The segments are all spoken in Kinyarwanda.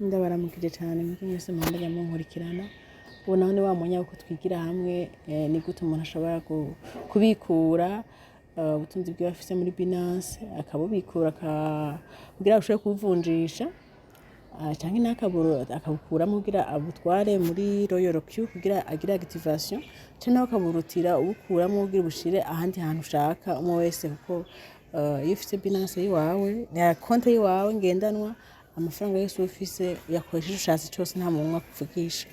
ndabaramukije cyane mwese mwandanya munkurikirana ubu naho ni wa mwanya wo twigira hamwe ni gute umuntu ashobora kubikura ubutunzi bwe afise muri Binance akabubikura kugira ushobore kubuvunjisha cyangwa n'akaburo akabukuramo kugira abutware muri Royal Q kugira agira activation cyangwa akaburutira ubukuramo kugira ubushire ahandi hantu ushaka umwe wese kuko iyo ufite Binance yiwawe ya konti yiwawe ngendanwa amafaranga yose ufise uyakoresha ushatse cyose nta muntu akuvugisha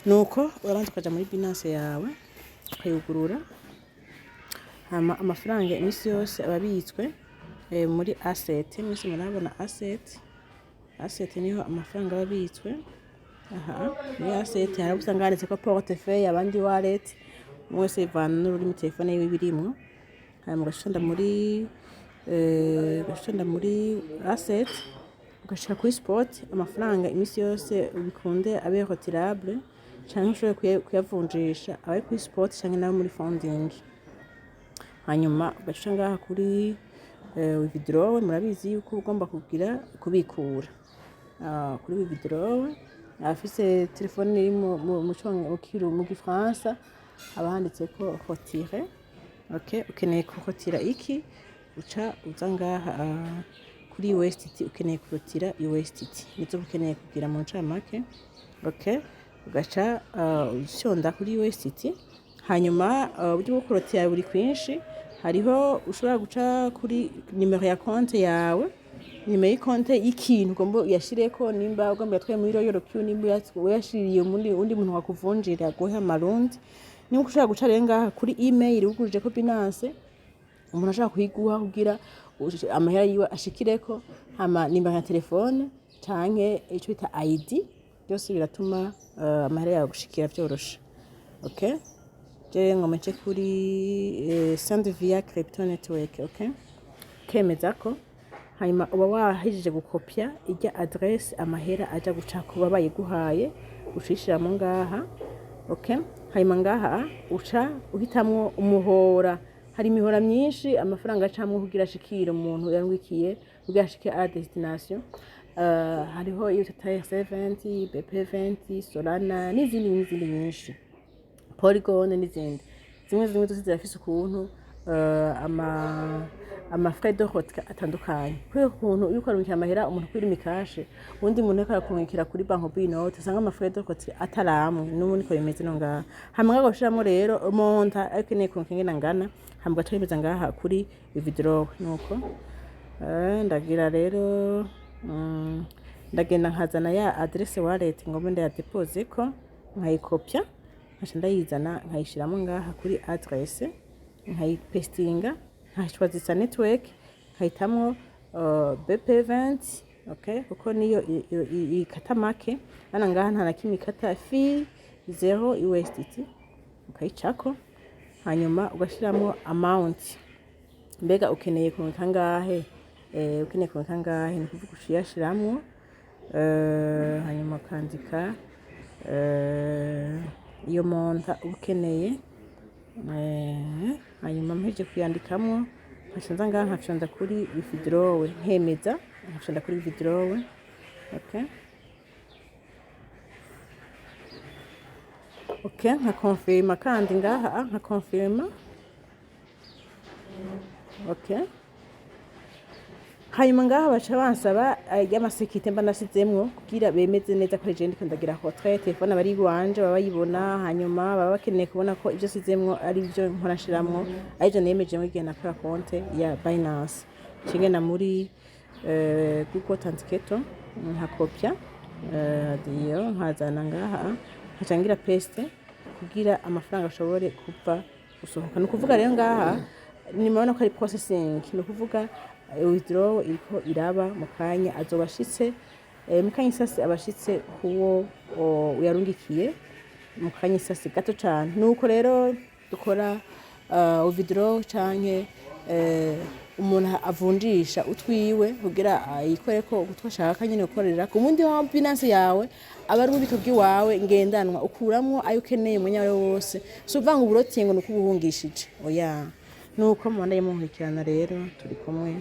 nuko urabanza ukaja muri Binance yawe ukayugurura amafaranga imisi yose ababitswe muri asset mwese murabona asset niho amafaranga ababitswe muri asset hari usanga handitse ko portefeuille abandi wallet mwese ivana n'ururimi telefone yiwe birimwo hanyuma ugashonda muri asset ugashika kuri spot amafaranga imisi yose ubikunde abe retirable cyangwa ushobore kuyavunjisha abe kuri spot cyangwa nawe muri funding hanyuma ugaca ngaha kuri withdraw murabizi yuko ugomba kubikura kuri withdraw afise telefone iri mu gifaransa abahanditse ko retirer ukeneye kurotira iki uca uza ngaha kuri USDT ukeneye kurotira USDT nizo ukeneye kugira mu ncamake ugaca ushonda kuri USDT hanyuma uburyo bwo kurotira buri kwinshi hariho ushobora guca kuri nimero ya konte yawe nimero y'ikonte y'ikintu ugomba uyashireko nimba ugomba yatwaye muri Royal Q nimba uyashiriye undi muntu wakuvunjira guha amarundi nimba ushaka guca rero ngaha kuri email ugurije ko Binance umuntu ashaka kuyiguha kugira amahera yiwe ashikireko hama nimba nka telefone canke ico bita ID byose biratuma amahera yawe gushikira byoroshe je ngomece kuri send via crypto network kemeza ko hanyuma uba wahejeje gukopya ijya address amahera aja guca kuba bayiguhaye ushishira mu ngaha hanyuma ngaha uca uhitamwo umuhora hari imihora myinshi amafaranga acamwe kugira ashikira umuntu yarwikiye kugira ashike a destination hariho iyo tataye 70 BP20 Solana n'izindi nyinshi Polygon n'izindi zimwe zose zirafise ukuntu ama frais de retrait atandukanye kuri ukuntu uko arukira amahera umuntu kuri mikashe undi muntu akakunkira kuri bank binote usanga ama frais de retrait ataramwe n'ubundi ko bimeze no ngaha hamwe agashiramo rero monta akeneye kunkingena ngana hamwe gaca ngaha kuri withdraw nuko ndagira rero ndagenda nkazana ya adresse wallet ngombe nda deposit ko nkayikopya nkaca ndayizana nkayishiramo ngaha kuri adresse nkayipestinga nkashwazisa network nkahitamo BP20 kuko niyo ikata make bana ngaha nta na kimwe ikata fee 0 USDT ukayicako hanyuma ugashiramo amount mbega ukeneye kunka ngahe ni kuvuga ushiyashiramo hanyuma kandika iyo monta ukeneye hanyuma mpeje kuyandikamo nkashanza ngaha nkashonda kuri withdraw nkemeza nkashonda kuri withdraw nka confirma kandi ngaha nka confirma hanyuma ngaha baca bansaba y'amasekite mba nasizemwo kugira bemeze neza ko je ndiko ndagira retrait telefone bari wanje baba bayibona hanyuma baba bakeneye kubona ko ivyo sizemwo ari byo nkorashiramwo ariko nemeje mu gihe nakora konte ya Binance kingena muri Google Authenticator nkakopya iyo nkazana ngaha nkacangira paste kugira amafaranga ashobore kuva usohoka no kuvuga rero ngaha nimabona ko ari processing no kuvuga withdraw iko iraba mukanya azobashitse mukanya isasi abashitse kuwo uyarungikiye mukanya isasi gato cyane nuko rero dukora withdraw canke umuntu avunjisha utwiwe kugira ayikore ko utwashaka nyine gukorera ku mundi wa Binance yawe aba ari ubiko bwiwawe ngendanwa ukuramwo ayo ukeneye mu nyawe wose so uvanga uburotingo nuko ubuhungishije nuko mwanda yemuhikirana rero turi kumwe